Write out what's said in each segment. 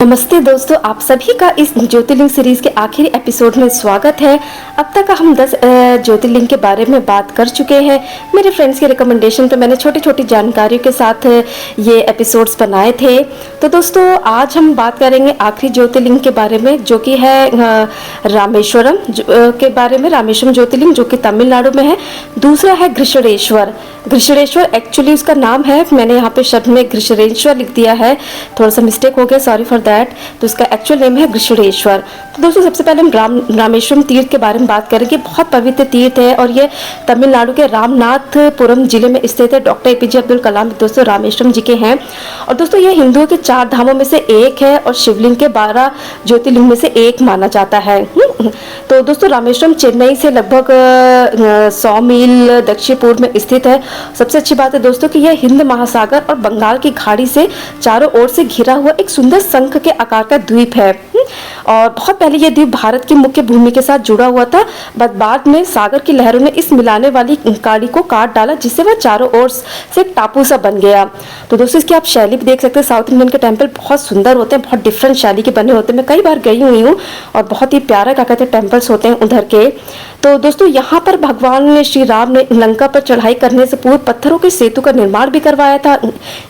नमस्ते दोस्तों, आप सभी का इस ज्योतिर्लिंग सीरीज के आखिरी एपिसोड में स्वागत है। अब तक हम 10 ज्योतिर्लिंग के बारे में बात कर चुके हैं। मेरे फ्रेंड्स के रिकमेंडेशन पे मैंने छोटी छोटी जानकारियों के साथ ये एपिसोड्स बनाए थे। तो दोस्तों आज हम बात करेंगे आखिरी ज्योतिर्लिंग के बारे में, जो कि है रामेश्वरम के बारे में। रामेश्वरम ज्योतिर्लिंग जो कि तमिलनाडु में है। दूसरा है घृष्णेश्वर। घृष्णेश्वर एक्चुअली उसका नाम है, मैंने यहाँ पे शब्द में घृष्णेश्वर लिख दिया है, थोड़ा सा मिस्टेक हो गया, सॉरी फॉर दैट। तो इसका एक्चुअल नेम है घृष्णेश्वर। तो दोस्तों सबसे पहले हम रामेश्वरम तीर्थ के बारे में बात करेंगे। बहुत पवित्र तीर्थ है और ये तमिलनाडु के रामनाथपुरम जिले में स्थित है। डॉक्टर एपीजे अब्दुल कलाम दोस्तों रामेश्वरम जी के हैं। और दोस्तों ये हिंदुओं के 4 धामों में से एक है और शिवलिंग के 12 ज्योतिर्लिंग में से एक माना जाता है। तो दोस्तों रामेश्वरम चेन्नई से लगभग 100 मील दक्षिण पूर्व में स्थित है। सबसे अच्छी बात है दोस्तों कि यह हिंद महासागर और बंगाल की खाड़ी से चारों ओर से घिरा हुआ एक सुंदर शंख के आकार का द्वीप है। और बहुत पहले यह द्वीप भारत की मुख्य भूमि के साथ जुड़ा हुआ था, बट बाद में सागर की लहरों ने इस मिलाने वाली खाड़ी को काट डाला, जिससे वह चारों ओर से टापू सा बन गया। तो दोस्तों इसकी आप शैली भी देख सकते हैं। साउथ इंडियन के टेम्पल बहुत सुंदर होते हैं, बहुत डिफरेंट शैली के बने होते हैं। मैं कई बार गई हुई हूँ और बहुत ही प्यारा क्या कहते हैं टेम्पल्स होते हैं उधर के। तो दोस्तों यहाँ पर भगवान श्री राम ने लंका पर चढ़ाई करने से पूर्व पत्थरों के सेतु का निर्माण भी करवाया था।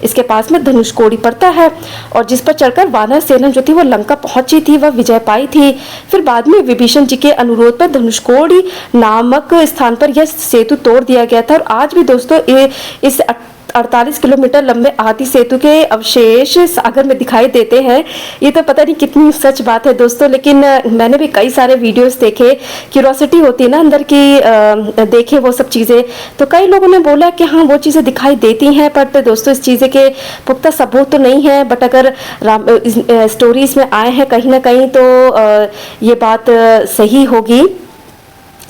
इसके पास में धनुषकोडी पड़ता है और जिस पर चढ़कर वानर सेना जो थी वो लंका पहुंची थी, वह विजय पाई थी। फिर बाद में विभीषण जी के अनुरोध पर धनुषकोडी नामक स्थान पर यह सेतु तोड़ दिया गया था। और आज भी दोस्तों इस 48 किलोमीटर लंबे आदि सेतु के अवशेष सागर में दिखाई देते हैं। ये तो पता नहीं कितनी सच बात है दोस्तों, लेकिन मैंने भी कई सारे वीडियोस देखे। क्यूरोसिटी होती है ना अंदर की, देखे वो सब चीज़ें। तो कई लोगों ने बोला कि हाँ वो चीज़ें दिखाई देती हैं, बट दोस्तों इस चीज़ें के पुख्ता सबूत तो नहीं है। बट अगर स्टोरीज में आए हैं कहीं ना कहीं तो ये बात सही होगी।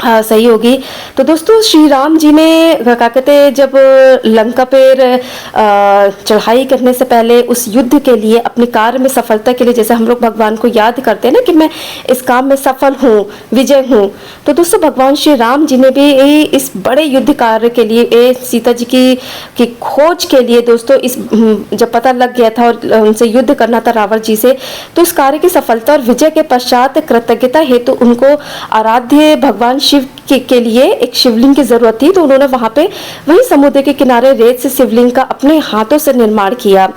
हाँ सही होगी। तो दोस्तों श्री राम जी ने क्या कहते हैं जब लंका पर चढ़ाई करने से पहले उस युद्ध के लिए अपने कार्य में सफलता के लिए, जैसे हम लोग भगवान को याद करते हैं ना कि मैं इस काम में सफल हूँ, विजय हूँ, तो दोस्तों भगवान श्री राम जी ने भी इस बड़े युद्ध कार्य के लिए सीता जी की खोज के लिए दोस्तों इस जब पता लग गया था और उनसे युद्ध करना था रावण जी से, तो इस कार्य की सफलता और विजय के पश्चात कृतज्ञता हेतु उनको आराध्य भगवान शिव के लिए एक शिवलिंग की जरूरत थी। तो उन्होंने वहां पे वही समुद्र के किनारे रेत से शिवलिंग का अपने हाथों से निर्माण किया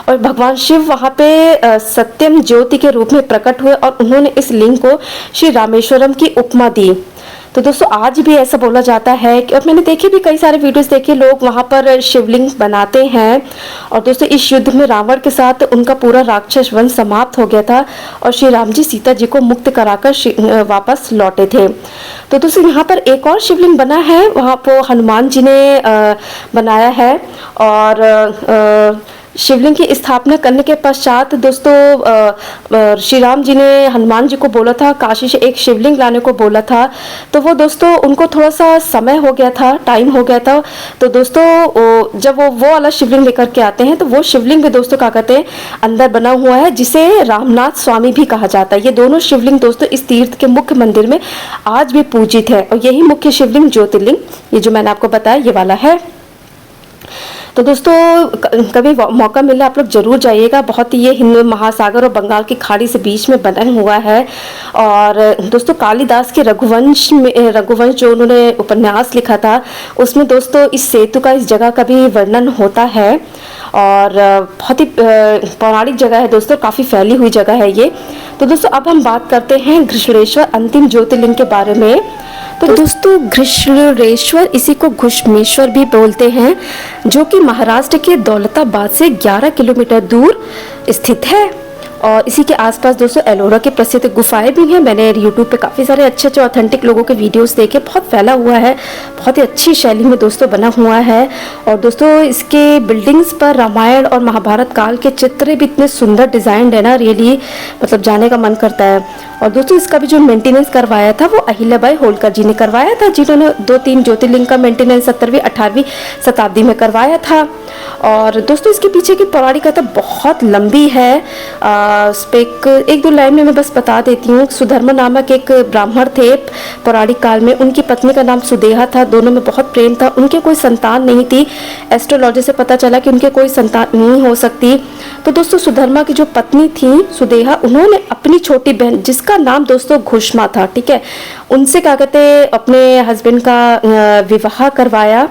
और भगवान शिव वहां पे सत्यम ज्योति के रूप में प्रकट हुए और उन्होंने इस लिंग को श्री रामेश्वरम की उपमा दी। तो दोस्तों आज भी ऐसा बोला जाता है कि, और मैंने देखे भी कई सारे वीडियोस देखे, लोग वहां पर शिवलिंग बनाते हैं। और दोस्तों इस युद्ध में रावण के साथ उनका पूरा राक्षस वंश समाप्त हो गया था और श्री राम जी सीता जी को मुक्त कराकर वापस लौटे थे। तो दोस्तों यहाँ पर एक और शिवलिंग बना है, वहाँ पर हनुमान जी ने बनाया है। और शिवलिंग की स्थापना करने के पश्चात दोस्तों श्री राम जी ने हनुमान जी को बोला था, काशी से एक शिवलिंग लाने को बोला था। तो वो दोस्तों उनको थोड़ा सा समय हो गया था, टाइम हो गया था। तो दोस्तों जब वो वाला शिवलिंग लेकर के आते हैं तो वो शिवलिंग भी दोस्तों क्या कहते हैं अंदर बना हुआ है, जिसे रामनाथ स्वामी भी कहा जाता है। ये दोनों शिवलिंग दोस्तों इस तीर्थ के मुख्य मंदिर में आज भी पूजित है और यही मुख्य शिवलिंग ज्योतिर्लिंग ये जो मैंने आपको बताया ये वाला है। तो दोस्तों कभी मौका मिले आप लोग जरूर जाइएगा। बहुत ही ये हिंद महासागर और बंगाल की खाड़ी से बीच में बना हुआ है। और दोस्तों कालिदास के रघुवंश जो उन्होंने उपन्यास लिखा था उसमें दोस्तों इस सेतु का, इस जगह का भी वर्णन होता है। और बहुत ही पौराणिक जगह है दोस्तों, काफ़ी फैली हुई जगह है ये। तो दोस्तों अब हम बात करते हैं घृष्णेश्वर अंतिम ज्योतिर्लिंग के बारे में। तो दोस्तों घृष्णेश्वर इसी को घुश्मेश्वर भी बोलते हैं, जो कि महाराष्ट्र के दौलताबाद से 11 किलोमीटर दूर स्थित है। और इसी के आसपास दोस्तों एलोरा के प्रसिद्ध गुफाएं भी हैं। मैंने यूट्यूब पे काफ़ी सारे अच्छे अच्छे ऑथेंटिक लोगों के वीडियोस देखे, बहुत फैला हुआ है, बहुत ही अच्छी शैली में दोस्तों बना हुआ है। और दोस्तों इसके बिल्डिंग्स पर रामायण और महाभारत काल के चित्र भी इतने सुंदर डिज़ाइंड है ना, रियली मतलब जाने का मन करता है। और दोस्तों इसका भी जो मेंटेनेंस करवाया था वो अहिल्याबाई होलकर जी ने करवाया था, जिन्होंने 2-3 ज्योतिर्लिंग का मेंटेनेंस 17वीं 18वीं शताब्दी में करवाया था। और दोस्तों इसके पीछे की पौराणिक कथा बहुत लंबी है। उस पर एक दो लाइन में मैं बस बता देती हूँ। सुधर्मा नामक एक ब्राह्मण थे पौराणिक काल में, उनकी पत्नी का नाम सुदेहा था, दोनों में बहुत प्रेम था, उनके कोई संतान नहीं थी। एस्ट्रोलॉजी से पता चला कि उनके कोई संतान नहीं हो सकती। तो दोस्तों सुधर्मा की जो पत्नी थी सुदेहा, उन्होंने अपनी छोटी बहन जिसका नाम दोस्तों घुष्मा था, ठीक है, उनसे क्या कहते अपने हस्बैंड का विवाह करवाया।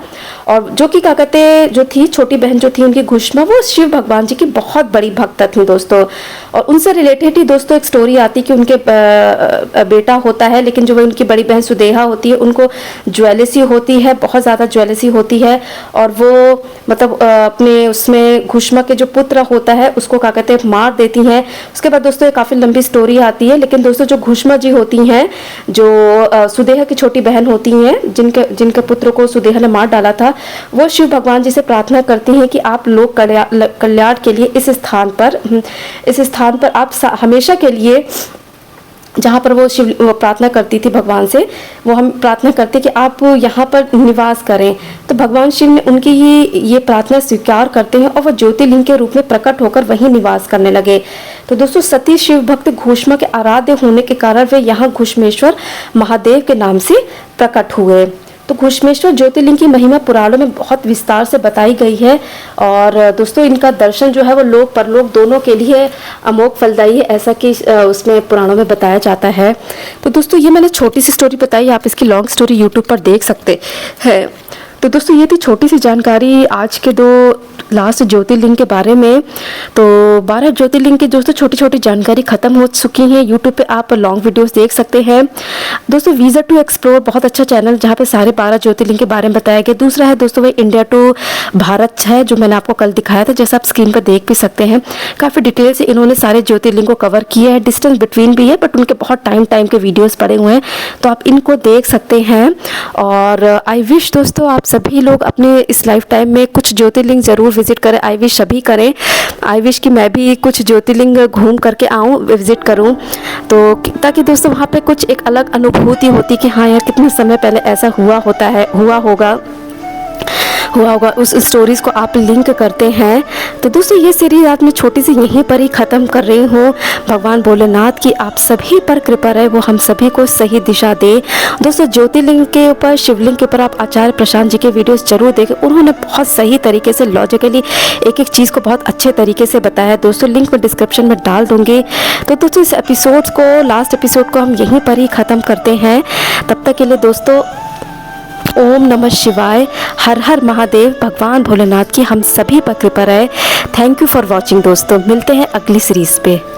और जो कि क्या कहते जो थी छोटी बहन जो थी उनकी घुष्मा, वो शिव भगवान जी की बहुत बड़ी भक्त थी दोस्तों। और उनसे रिलेटेड ही दोस्तों एक स्टोरी आती कि उनके बेटा होता है, लेकिन जो उनकी बड़ी बहन सुदेहा होती है उनको ज्वेलसी होती है, बहुत ज़्यादा ज्वेलसी होती है। और वो मतलब अपने उसमें घुष्मा के जो पुत्र होता है उसको क्या कहते हैं मार देती हैं। उसके बाद दोस्तों काफ़ी लंबी स्टोरी आती है, लेकिन दोस्तों जो घुष्मा जी होती हैं, जो सुदेहा की छोटी बहन होती हैं, जिनके पुत्र को सुदेहा ने मार डाला था, वो शिव भगवान जी से प्रार्थना करती हैं कि आप लोग कल्याण के लिए इस स्थान पर आप हमेशा के लिए, जहाँ पर वो प्रार्थना करती थी भगवान से, वो हम प्रार्थना करते कि आप यहाँ पर निवास करें। तो भगवान शिव ने उनकी ये प्रार्थना स्वीकार करते हैं और वो ज्योतिर्लिंग के रूप में प्रकट होकर वहीं निवास करने लगे। तो दोस्तों सती शिव भक्त घुष्मा के आराध्य होने के कारण वे यहाँ घुष्मेश्वर महादेव के नाम से प्रकट हुए। तो घुष्मेश्वर ज्योतिर्लिंग की महिमा पुराणों में बहुत विस्तार से बताई गई है। और दोस्तों इनका दर्शन जो है वो लोक परलोक दोनों के लिए अमोघ फलदायी है, ऐसा कि उसमें पुराणों में बताया जाता है। तो दोस्तों ये मैंने छोटी सी स्टोरी बताई, आप इसकी लॉन्ग स्टोरी यूट्यूब पर देख सकते हैं। तो दोस्तों ये थी छोटी सी जानकारी आज के 2 लास्ट ज्योतिर्लिंग के बारे में। तो 12 ज्योतिर्लिंग की दोस्तों छोटी छोटी जानकारी खत्म हो चुकी हैं। यूट्यूब पे आप लॉन्ग वीडियोस देख सकते हैं दोस्तों। वीज़ा टू एक्सप्लोर बहुत अच्छा चैनल जहाँ पे सारे 12 ज्योतिर्लिंग के बारे में बताया गया। दूसरा है दोस्तों वो इंडिया टू भारत है, जो मैंने आपको कल दिखाया था, जैसा आप स्क्रीन पर देख भी सकते हैं। काफ़ी डिटेल से इन्होंने सारे ज्योतिर्लिंग को कवर किया है। डिस्टेंस बिटवीन भी है, बट उनके बहुत टाइम के वीडियोज़ पड़े हुए हैं, तो आप इनको देख सकते हैं। और आई विश दोस्तों आप सभी लोग अपने इस लाइफ टाइम में कुछ ज्योतिर्लिंग ज़रूर विजिट करें। आई विश सभी करें। आई विश कि मैं भी कुछ ज्योतिर्लिंग घूम करके आऊँ, विजिट करूँ, तो ताकि दोस्तों वहाँ पे कुछ एक अलग अनुभूति होती कि हाँ यार कितने समय पहले ऐसा हुआ होगा उस स्टोरीज़ को आप लिंक करते हैं। तो दोस्तों ये सीरीज़ आज मैं छोटी सी यहीं पर ही ख़त्म कर रही हूँ। भगवान भोलेनाथ की आप सभी पर कृपा रहे, वो हम सभी को सही दिशा दे। दोस्तों ज्योतिर्लिंग के ऊपर, शिवलिंग के ऊपर आप आचार्य प्रशांत जी के वीडियोस जरूर देखें। उन्होंने बहुत सही तरीके से लॉजिकली एक चीज़ को बहुत अच्छे तरीके से बताया। दोस्तों लिंक मैं डिस्क्रिप्शन में डाल दूँगी। तो दोस्तों इस एपिसोड को, लास्ट एपिसोड को हम यहीं पर ही ख़त्म करते हैं। तब तक के लिए दोस्तों ओम नमः शिवाय, हर हर महादेव। भगवान भोलेनाथ की हम सभी पर कृपा रहे। थैंक यू फॉर वॉचिंग दोस्तों। मिलते हैं अगली सीरीज़ पे।